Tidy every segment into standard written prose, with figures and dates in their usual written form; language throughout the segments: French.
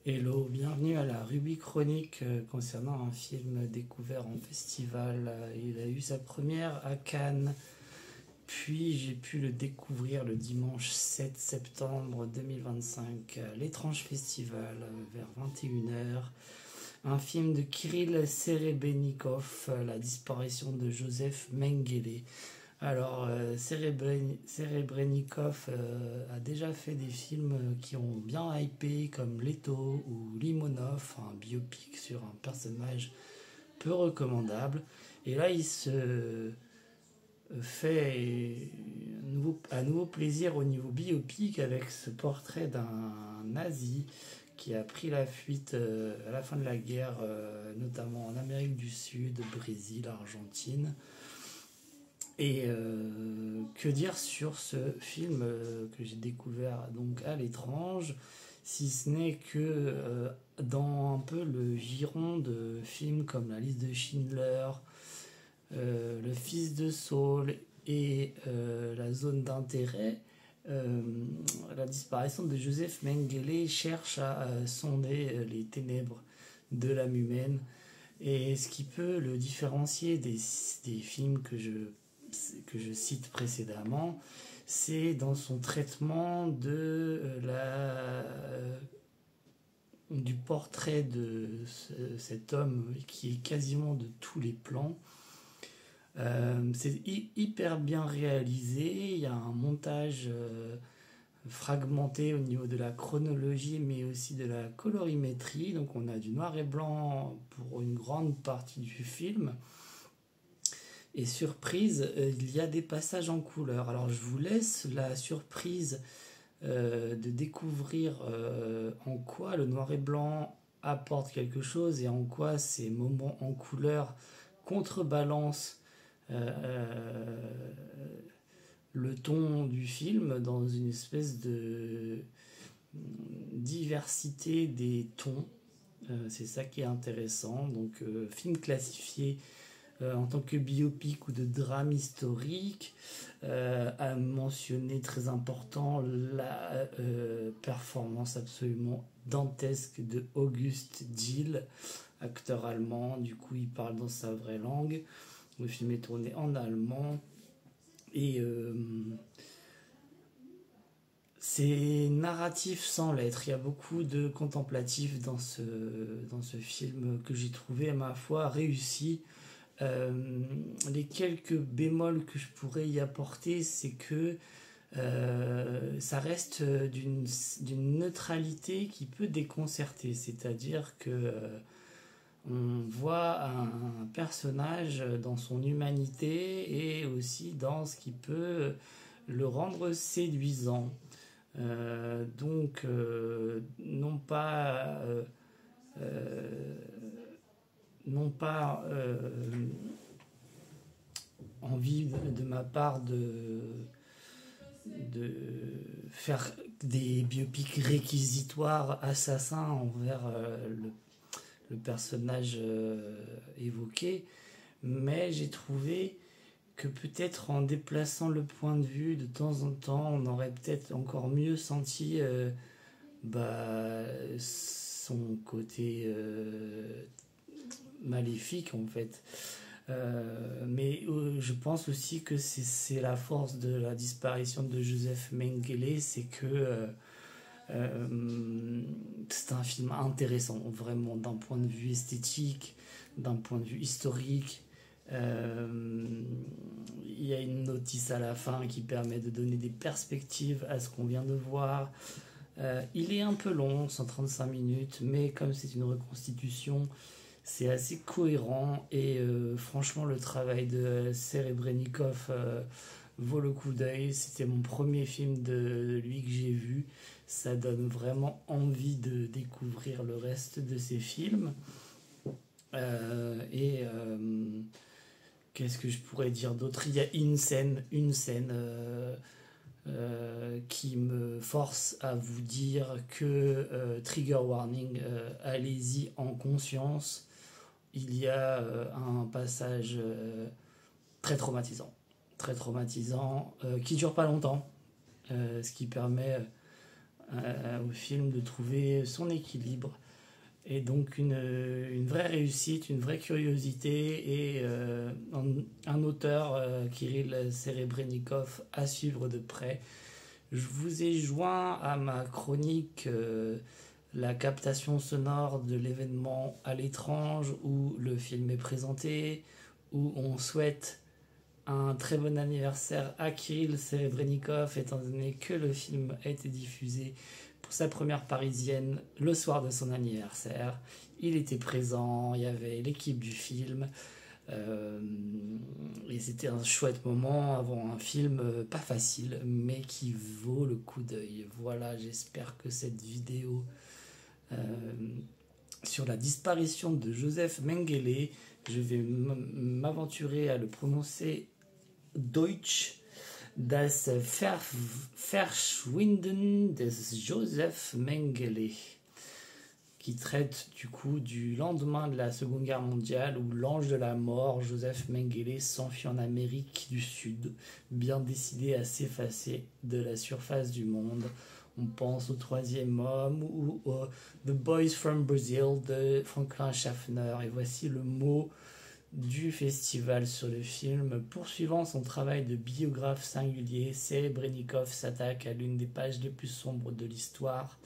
Hello, bienvenue à la Ruby Chronique concernant un film découvert en festival. Il a eu sa première à Cannes, puis j'ai pu le découvrir le dimanche 7 septembre 2025 à l'Étrange Festival vers 21h. Un film de Kirill Serebrennikov, La disparition de Joseph Mengele. Alors, Serebrennikov a déjà fait des films qui ont bien hypé, comme Leto ou Limonov, un biopic sur un personnage peu recommandable. Et là, il se fait un nouveau plaisir au niveau biopic avec ce portrait d'un nazi qui a pris la fuite à la fin de la guerre, notamment en Amérique du Sud, Brésil, Argentine. Et que dire sur ce film que j'ai découvert donc à l'étrange, si ce n'est que dans un peu le giron de films comme La liste de Schindler, Le fils de Saul et La zone d'intérêt, la disparition de Joseph Mengele cherche à sonder les ténèbres de l'âme humaine. Et ce qui peut le différencier des films que je cite précédemment, c'est dans son traitement du portrait de cet homme qui est quasiment de tous les plans. C'est hyper bien réalisé, il y a un montage fragmenté au niveau de la chronologie mais aussi de la colorimétrie, donc on a du noir et blanc pour une grande partie du film. Et surprise, il y a des passages en couleur. Alors je vous laisse la surprise de découvrir en quoi le noir et blanc apporte quelque chose et en quoi ces moments en couleur contrebalancent le ton du film dans une espèce de diversité des tons. C'est ça qui est intéressant. Donc film classifié en tant que biopic ou de drame historique, à mentionner très important la performance absolument dantesque de August Dill, acteur allemand. Du coup il parle dans sa vraie langue. Le film est tourné en allemand et c'est narratif sans lettres. Il y a beaucoup de contemplatif dans ce film que j'ai trouvé à ma foi réussi. Les quelques bémols que je pourrais y apporter, c'est que ça reste d'une neutralité qui peut déconcerter. C'est-à-dire que on voit un personnage dans son humanité et aussi dans ce qui peut le rendre séduisant. Donc, non pas envie de ma part de faire des biopics réquisitoires assassins envers le personnage évoqué, mais j'ai trouvé que peut-être en déplaçant le point de vue de temps en temps, on aurait peut-être encore mieux senti son côté maléfique en fait. Mais je pense aussi que c'est la force de la disparition de Joseph Mengele, c'est que c'est un film intéressant, vraiment d'un point de vue esthétique, d'un point de vue historique. Il y a une notice à la fin qui permet de donner des perspectives à ce qu'on vient de voir. Il est un peu long, 135 minutes, mais comme c'est une reconstitution, c'est assez cohérent et franchement le travail de Serebrennikov vaut le coup d'œil. C'était mon premier film de lui que j'ai vu. Ça donne vraiment envie de découvrir le reste de ses films. Qu'est-ce que je pourrais dire d'autre? Il y a une scène qui me force à vous dire que trigger warning, allez-y en conscience. Il y a un passage très traumatisant, qui dure pas longtemps, ce qui permet au film de trouver son équilibre. Et donc une vraie réussite, une vraie curiosité et un auteur, Kirill Serebrennikov, à suivre de près. Je vous ai joint à ma chronique la captation sonore de l'événement À l'étrange où le film est présenté, où on souhaite un très bon anniversaire à Kirill Serebrennikov étant donné que le film a été diffusé pour sa première parisienne le soir de son anniversaire. Il était présent, il y avait l'équipe du film et c'était un chouette moment avant un film pas facile mais qui vaut le coup d'œil. Voilà, j'espère que cette vidéo sur la disparition de Joseph Mengele, je vais m'aventurer à le prononcer Deutsch, Das Verschwinden des Joseph Mengele, qui traite du coup du lendemain de la Seconde Guerre mondiale où l'ange de la mort, Joseph Mengele, s'enfuit en Amérique du Sud, bien décidé à s'effacer de la surface du monde. On pense au Troisième Homme ou The Boys from Brazil de Franklin Schaffner. Et voici le mot du festival sur le film. Poursuivant son travail de biographe singulier, Serebrennikov s'attaque à l'une des pages les plus sombres de l'histoire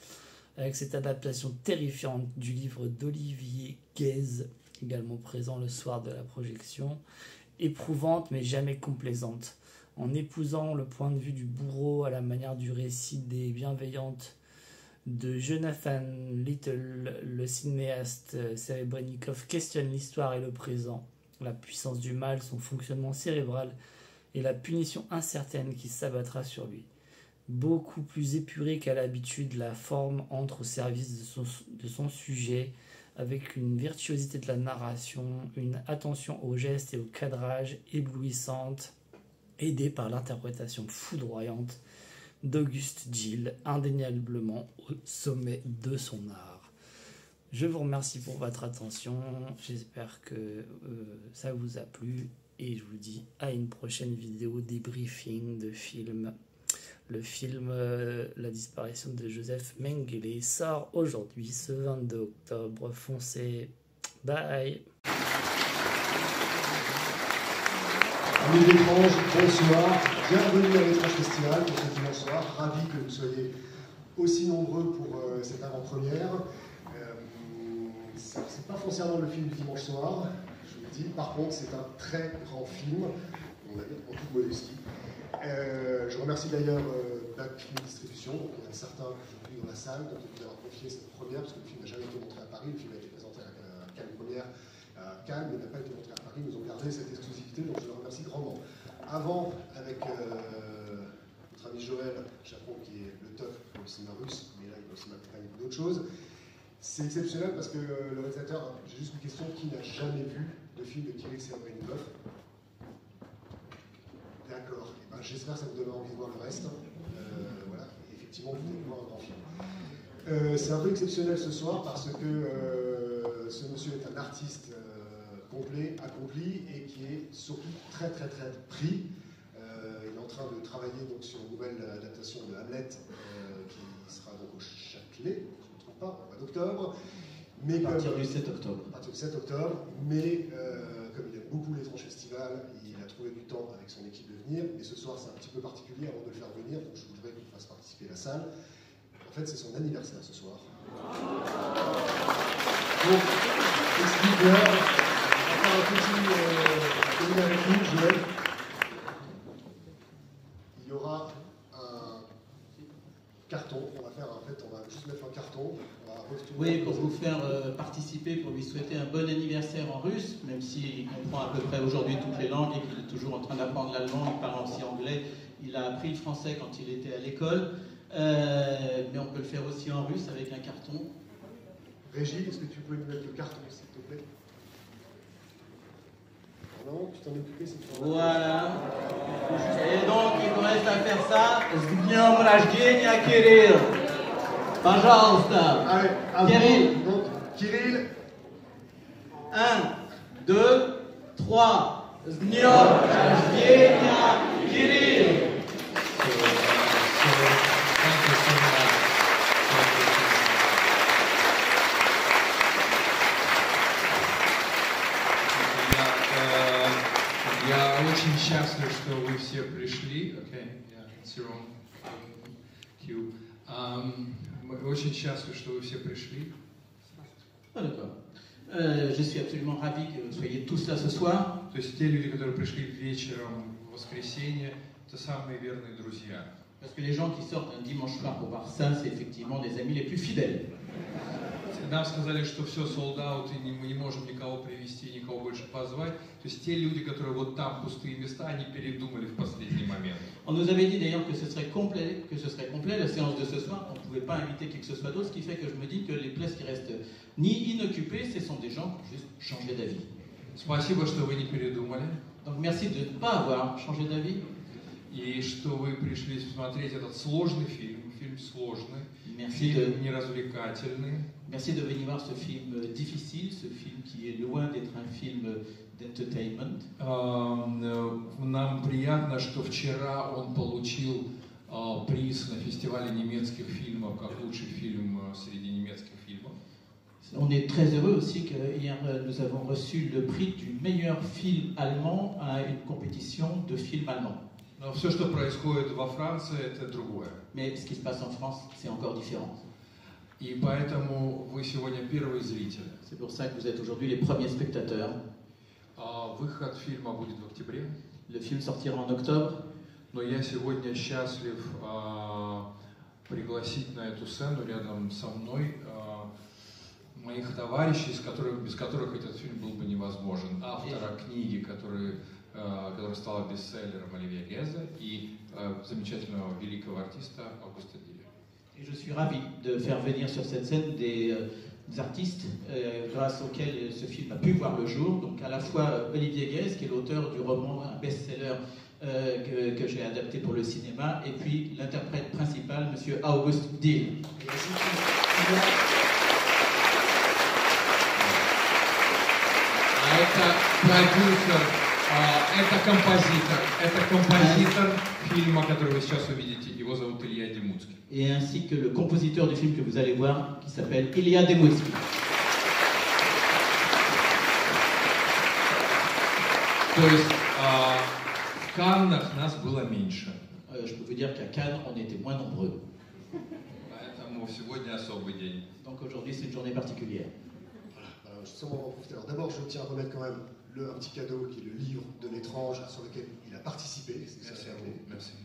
avec cette adaptation terrifiante du livre d'Olivier Guèze, également présent le soir de la projection, éprouvante mais jamais complaisante. En épousant le point de vue du bourreau à la manière du récit des Bienveillantes de Jonathan Little, le cinéaste Serebrennikov questionne l'histoire et le présent, la puissance du mal, son fonctionnement cérébral et la punition incertaine qui s'abattra sur lui. Beaucoup plus épuré qu'à l'habitude, la forme entre au service de son sujet, avec une virtuosité de la narration, une attention aux gestes et au cadrage éblouissante, aidée par l'interprétation foudroyante d'Auguste Gilles, indéniablement au sommet de son art. Je vous remercie pour votre attention, j'espère que ça vous a plu et je vous dis à une prochaine vidéo débriefing de film. Le film La disparition de Joseph Mengele sort aujourd'hui, ce 22 octobre. Foncez, bye. Amis d'étrange, bonsoir, bienvenue à l'étrange festival pour ce dimanche soir, ravi que vous soyez aussi nombreux pour cette avant-première. C'est pas foncièrement le film du dimanche soir, je vous le dis, par contre c'est un très grand film, on va dire en toute modestie. Je remercie d'ailleurs Back Film Distribution, donc il y en a certains aujourd'hui dans la salle, dont on vous avoir confié cette première, parce que le film n'a jamais été montré à Paris, le film a été présenté à la Cannes première, à Cannes, mais n'a pas été montré à Paris, nous ont gardé cette exclusivité, donc je le remercie grandement. Avant, avec notre ami Joël Chapon, qui est le top pour le cinéma russe, mais là il va aussi m'accompagner pour d'autres choses, c'est exceptionnel parce que le réalisateur, j'ai juste une question, qui n'a jamais vu de film de Kirill Serebrennikov? D'accord, ben, j'espère que ça vous donne envie de voir le reste. Voilà, et effectivement, vous allez voir un grand film. C'est un peu exceptionnel ce soir parce que ce monsieur est un artiste complet, accompli et qui est surtout très pris. Il est en train de travailler donc, sur une nouvelle adaptation de Hamlet qui sera donc au Châtelet, je ne me trompe pas, au mois d'octobre. À partir du 7 octobre. À partir du 7 octobre, mais comme il aime beaucoup l'étrange festival, il a trouvé du temps avec son équipe de venir, mais ce soir c'est un petit peu particulier avant de le faire venir, donc je voudrais qu'il fasse participer la salle. En fait, c'est son anniversaire ce soir. Donc, explique-leur, on va faire un petit avec nous, Joël. Il y aura un carton, on va juste mettre un carton. Oui, pour vous faire participer, pour lui souhaiter un bon anniversaire en russe, même s'il comprend à peu près aujourd'hui toutes les langues et qu'il est toujours en train d'apprendre l'allemand, il parle aussi anglais, il a appris le français quand il était à l'école, mais on peut le faire aussi en russe avec un carton. Régis, est-ce que tu peux nous mettre le carton, s'il te plaît? Non, tu t'en es occupé cette fois. Voilà. Et donc, il nous reste à faire ça. С днем рождения, Кирилл! Пожалуйста. Allez, à Kirill. vous. Donc, Kirill. 1, 2, 3. С днем рождения, Кирилл! очень счастлив, что вы все пришли. Okay, yeah, it's your own cue. Мы очень счастливы, что вы все пришли. Ah, d'accord. Je suis absolument ravi que vous soyez tous là ce soir. То есть те люди, которые пришли вечером в воскресенье, это самые верные друзья. Parce que les gens qui sortent un dimanche soir pour voir ça, c'est effectivement des amis les plus fidèles. Нам сказали, что все sold out, и мы не можем никого привести, никого больше позвать. То есть те люди, которые вот там пустые места, они передумали в последний момент. On nous avait dit d'ailleurs que ce serait complet la séance de ce soir, on ne pouvait pas inviter qui que ce soit d'autre, ce qui fait que je me dis que les places qui restent ni inoccupées, ce sont des gens qui ont juste changé d'avis. Спасибо, что вы не передумали. Donc merci de ne pas avoir changé d'avis. И что вы пришли смотреть этот сложный фильм сложный, Merci фильм неразвлекательный. Merci de venir voir ce film difficile, ce film qui est loin d'être un film d'entertainment. Нам приятно, что вчера он получил приз на фестивале немецких фильмов как лучший фильм среди немецких фильмов. On est très heureux aussi que hier nous avons reçu le prix du meilleur film allemand à une compétition de films allemands. Но все, что происходит во Франции, это другое. Mais ce qui se passe en France, c'est encore différent. И поэтому вы сегодня первые зрители. C'est pour ça que vous êtes aujourd'hui les premiers spectateurs. Выход фильма будет в октябре. Le film sortira en octobre. Но я сегодня счастлив пригласить на эту сцену рядом со мной моих товарищей, без которых этот фильм был бы невозможен. Автора книги, которая стала бестселлером, Оливье Гезе, и замечательного великого артиста Аугуста Диля. Et je suis ravi de faire venir sur cette scène des artistes grâce auxquels ce film a pu voir le jour. Donc à la fois Olivier Guèze, qui est l'auteur du roman, un best-seller que j'ai adapté pour le cinéma, et puis l'interprète principal, Monsieur August Dill. Это продюсер, это композитор фильма, который вы сейчас увидите. Его зовут Илья Демуцкий. Et ainsi que le compositeur du film que vous allez voir, qui s'appelle Илья Демуцкий. То есть в Каннах нас было меньше. Je peux vous dire qu'à Cannes, on était moins nombreux. Поэтому сегодня особый день. Donc aujourd'hui, c'est une journée particulière. Justement, d'abord, je tiens à remettre quand même un petit cadeau qui est le livre de l'étrange sur lequel il a participé. Merci à vous.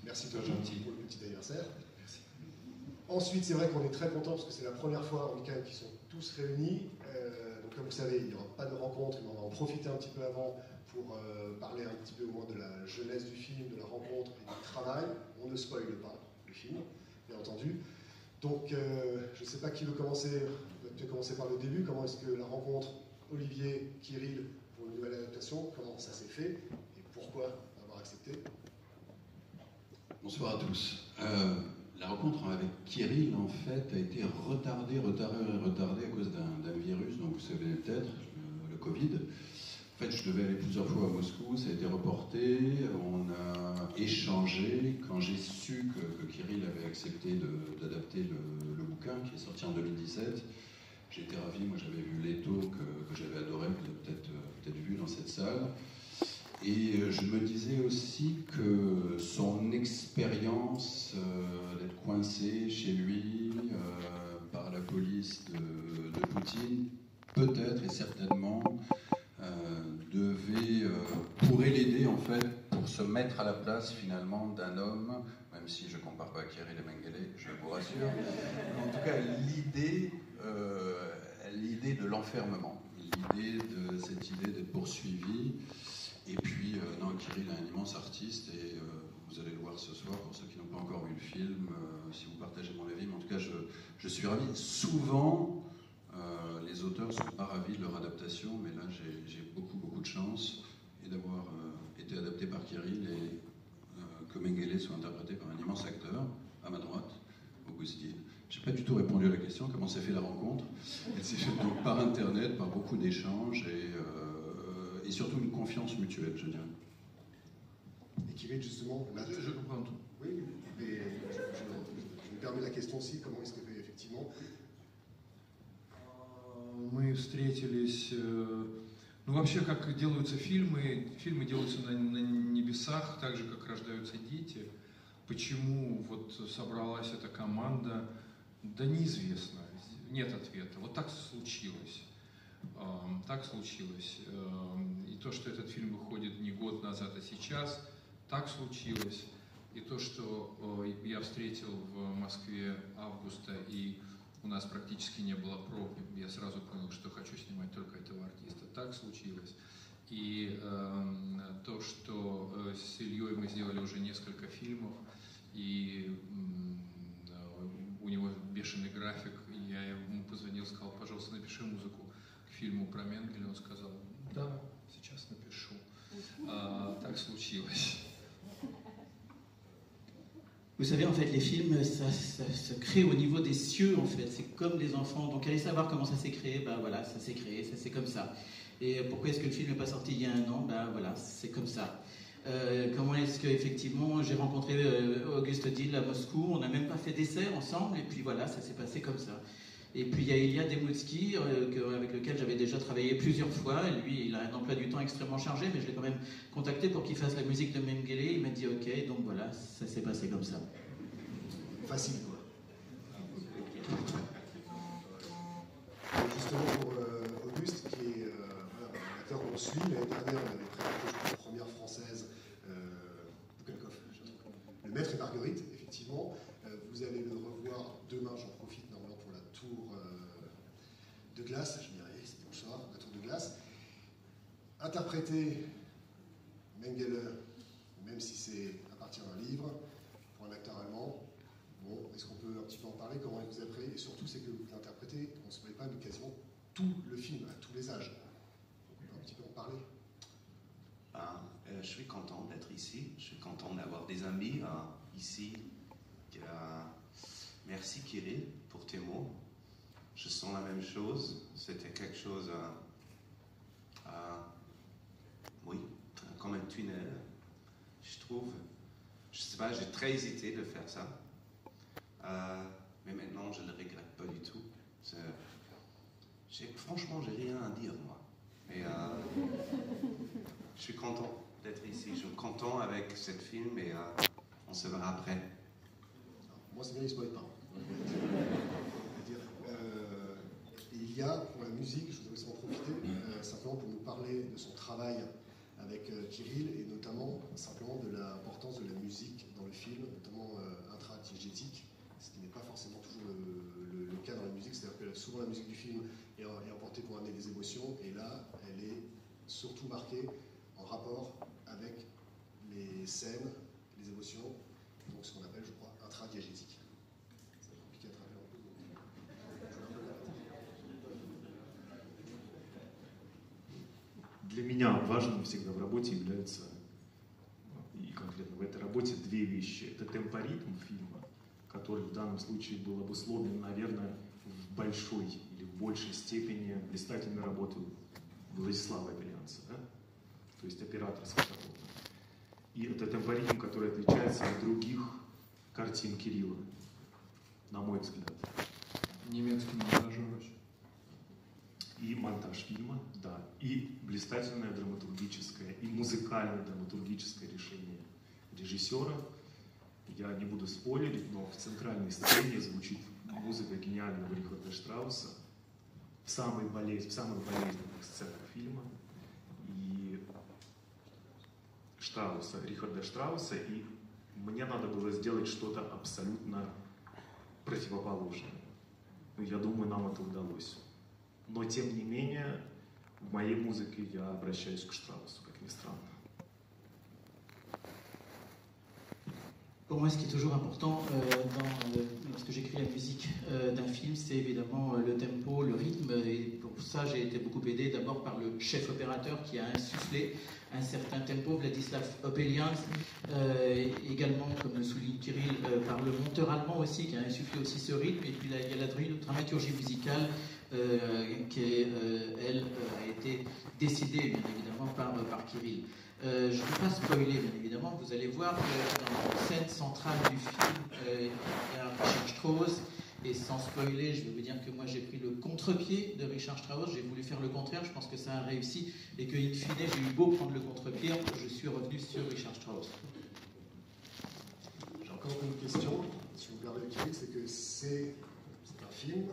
Merci pour le petit anniversaire. Merci. Ensuite, c'est vrai qu'on est très content parce que c'est la première fois en week-end qu'ils sont tous réunis. Donc, comme vous savez, il n'y aura pas de rencontre, mais on va en profiter un petit peu avant pour parler un petit peu au moins de la jeunesse du film, de la rencontre et du travail. On ne spoile pas le film, bien entendu. Donc, je ne sais pas qui veut commencer. On va peut-être commencer par le début. Comment est-ce que la rencontre Olivier, Kirill pour une nouvelle adaptation, comment ça s'est fait et pourquoi avoir accepté? Bonsoir à tous. La rencontre avec Kirill, en fait, a été retardée à cause d'un virus, donc vous savez peut-être, le Covid. En fait, je devais aller plusieurs fois à Moscou, ça a été reporté, on a échangé. Quand j'ai su que Kirill avait accepté d'adapter le bouquin, qui est sorti en 2017, j'étais ravi. Moi, j'avais vu Leto, que j'avais adoré, que vous avez peut-être vu dans cette salle. Et je me disais aussi que son expérience d'être coincé chez lui par la police de Poutine, peut-être et certainement, pourrait l'aider en fait pour se mettre à la place finalement d'un homme, même si je ne compare pas Kirill et Mengele, je vous rassure. En tout cas, l'idée de l'enfermement, cette idée d'être poursuivi. Et puis, non, Kirill est un immense artiste et vous allez le voir ce soir pour ceux qui n'ont pas encore vu le film, si vous partagez mon avis. Mais en tout cas, je suis ravi. Souvent, les auteurs ne sont pas ravis de leur adaptation, mais là, j'ai beaucoup de chance et d'avoir été adapté par Kirill et que Mengele soit interprété par un immense acteur, à ma droite, August Dill. Je n'ai pas du tout répondu à la question, comment s'est fait la rencontre. Elle s'est faite donc par Internet, par beaucoup d'échanges et surtout une confiance mutuelle, je dirais. Et Kirill, justement, Je comprends tout. Oui, mais je me permets la question aussi, comment est-ce que effectivement Мы встретились Ну, вообще, как делаются фильмы делаются на небесах, так же, как рождаются дети. Почему вот собралась эта команда, да неизвестно, нет ответа. Вот так случилось. Так случилось. И то, что этот фильм выходит не год назад, а сейчас, так случилось. И то, что я встретил в Москве августа, и у нас практически не было проб, я сразу понял, что хочу снимать только этого артиста. Так случилось. И то, что с Ильей мы сделали уже несколько фильмов, и у него бешеный график, и я ему позвонил, сказал, пожалуйста, напиши музыку к фильму про Менгеля. Он сказал, да, сейчас напишу. Так случилось. Vous savez, en fait, les films, ça se crée au niveau des cieux, en fait. C'est comme les enfants. Donc, allez savoir comment ça s'est créé. Ben voilà, ça s'est créé, ça c'est comme ça. Et pourquoi est-ce que le film n'est pas sorti il y a un an? Ben voilà, c'est comme ça. Comment est-ce que effectivement j'ai rencontré Auguste Dill à Moscou? On n'a même pas fait d'essai ensemble, et puis voilà, ça s'est passé comme ça. Et puis il y a Ilya Demoutsky, avec lequel j'avais déjà travaillé plusieurs fois. Et lui, il a un emploi du temps extrêmement chargé, mais je l'ai quand même contacté pour qu'il fasse la musique de Mengele. Il m'a dit ok, donc voilà, ça s'est passé comme ça. Facile, quoi. Justement pour Auguste, qui est un acteur qu'on suit, l'année dernière, on avait présenté la première française, Boukalkov, Le Maître et Marguerite, effectivement. Vous allez le revoir demain, j'en profite normalement pour la tour de glace, je dirais, c'est bonsoir, la tour de glace. Interpréter Mengele, même si c'est à partir d'un livre, pour un acteur allemand. Bon, est-ce qu'on peut un petit peu en parler? Comment vous avez appris? Et surtout, c'est que vous l'interprétez, on ne se voit pas, mais quasiment tout le film, à tous les âges. Donc, on peut un petit peu en parler. Je suis content d'être ici. Je suis content d'avoir des amis ici. Merci Kirill pour tes mots. Je sens la même chose. C'était quelque chose, oui, comme un tunnel. Je trouve, je sais pas, j'ai très hésité de faire ça. Mais maintenant, je ne le regrette pas du tout. Franchement, j'ai rien à dire, moi. Mais je suis content d'être ici. Je suis content avec ce film et on se verra après. Alors, moi, c'est bien, il ne se spoil pas. Il y a, pour la musique, je voudrais aussi en profiter, simplement pour nous parler de son travail avec Kirill et notamment simplement de l'importance de la musique dans le film, notamment intradiégétique. Ce qui n'est pas forcément toujours le cas dans la musique, c'est-à-dire que souvent la musique du film est emportée pour amener des émotions, et là, elle est surtout marquée en rapport avec les scènes, les émotions, donc ce qu'on appelle, je crois, intradiégétique. C'est compliqué à traduire un peu. Для меня важным всегда в работе является, и конкретно в этой работе, две вещи. Это темпоритм фильма, который в данном случае был обусловлен, наверное, в большой или в большей степени блистательной работой Владислава Белянца, да? То есть операторской работы. И это темпоритм, который отличается от других картин Кирилла, на мой взгляд. Немецкий монтажер. И монтаж фильма, да, и блистательное драматургическое, и музыкальное драматургическое решение режиссера. Я не буду спойлерить, но в центральной сцене звучит музыка гениального Рихарда Штрауса в самых болезненных сценах фильма. И Рихарда Штрауса, и мне надо было сделать что-то абсолютно противоположное. Ну, я думаю, нам это удалось. Но, тем не менее, в моей музыке я обращаюсь к Штраусу, как ни странно. Pour moi, ce qui est toujours important lorsque j'écris la musique d'un film, c'est évidemment le tempo, le rythme. Et pour ça, j'ai été beaucoup aidé d'abord par le chef opérateur qui a insufflé un certain tempo, Vladislav Opelians, également, comme le souligne Kirill, par le monteur allemand aussi, qui a insufflé aussi ce rythme. Et puis là, il y a la dramaturgie musicale qui, elle, a été décidée, bien évidemment, par Kirill. Je ne vais pas spoiler, bien évidemment. Vous allez voir que dans la scène centrale du film, il y a Richard Strauss Et sans spoiler, je vais vous dire que moi j'ai pris le contre-pied de Richard Strauss, j'ai voulu faire le contraire, je pense que ça a réussi, et que in fine j'ai eu beau prendre le contre-pied, je suis revenu sur Richard Strauss. J'ai encore une question, si vous me permettez, c'est que c'est un film,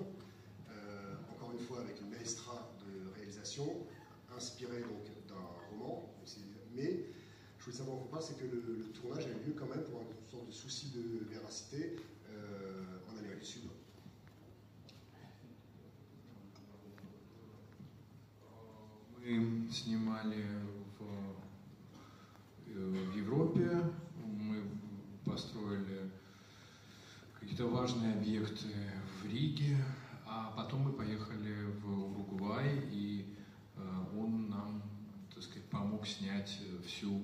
encore une fois avec une maestra de réalisation, inspiré donc d'un roman, mais je voulais savoir pourquoi, c'est que le tournage a eu lieu quand même pour une sorte de souci de véracité en Amérique du Sud. Мы снимали в Европе, мы построили какие-то важные объекты в Риге, а потом мы поехали в Уругвай, и он нам, так сказать, помог снять всю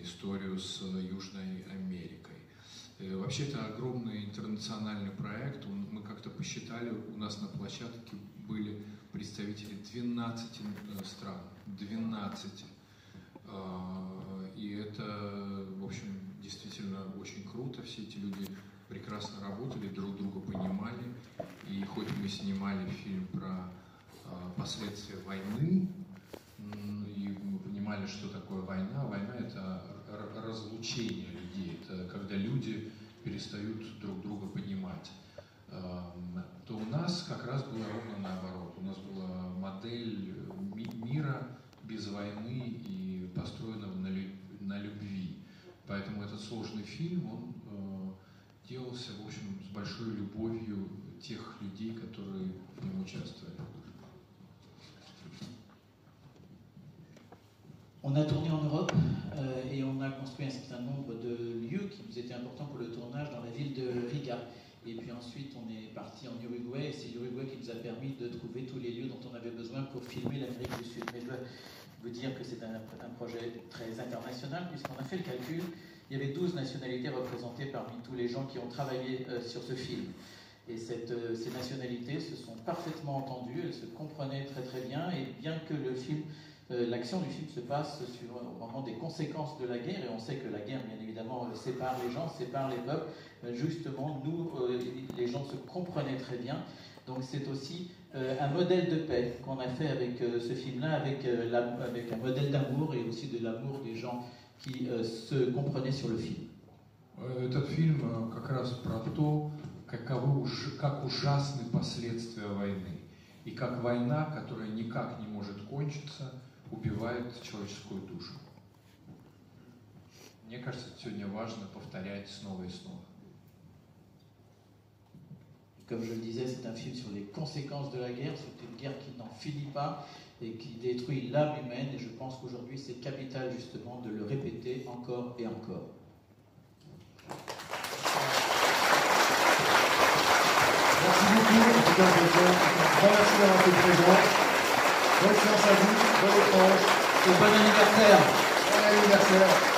историю с Южной Америкой. Вообще это огромный интернациональный проект. Мы как-то посчитали, у нас на площадке были представители 12 стран. 12. И это, в общем, действительно очень круто. Все эти люди прекрасно работали, друг друга понимали. И хоть мы снимали фильм про последствия войны, и мы понимали, что такое война. Война – это разлучение людей, это когда люди перестают друг друга понимать. То у нас как раз было ровно наоборот. У нас была модель мира без войны и построенного на любви. Поэтому этот сложный фильм, он делался, в общем, с большой любовью тех людей, которые в нем участвовали. On a tourné en Europe et on a construit un certain nombre de lieux qui nous étaient importants pour le tournage dans la ville de Riga. Et puis ensuite, on est parti en Uruguay et c'est l'Uruguay qui nous a permis de trouver tous les lieux dont on avait besoin pour filmer l'Amérique du Sud. Mais je dois vous dire que c'est un projet très international puisqu'on a fait le calcul. Il y avait 12 nationalités représentées parmi tous les gens qui ont travaillé sur ce film. Et ces nationalités se sont parfaitement entendues, elles se comprenaient très très bien. Et bien que le film... l'action du film se passe au moment des conséquences de la guerre, et on sait que la guerre, bien évidemment, sépare les gens, sépare les peuples. Justement, nous, les gens se comprenaient très bien. Donc c'est aussi un modèle de paix qu'on a fait avec ce film-là, avec un modèle d'amour et aussi de l'amour des gens qui se comprenaient sur le film. Этот фильм как раз про то, как ужасны последствия войны. И как война, которая никак не может кончиться, убивает человеческую душу. Мне кажется, сегодня важно повторять снова и снова. Comme je le disais, c'est un film sur les conséquences de la guerre. C'est une guerre qui n'en finit pas et qui détruit l'âme humaine. Et je pense qu'aujourd'hui, c'est capital justement de le répéter encore et encore. Merci beaucoup, en tout cas, grand merci d'avoir été présent. Bonne séance à vous, bon échange. Et bon anniversaire. Bon anniversaire.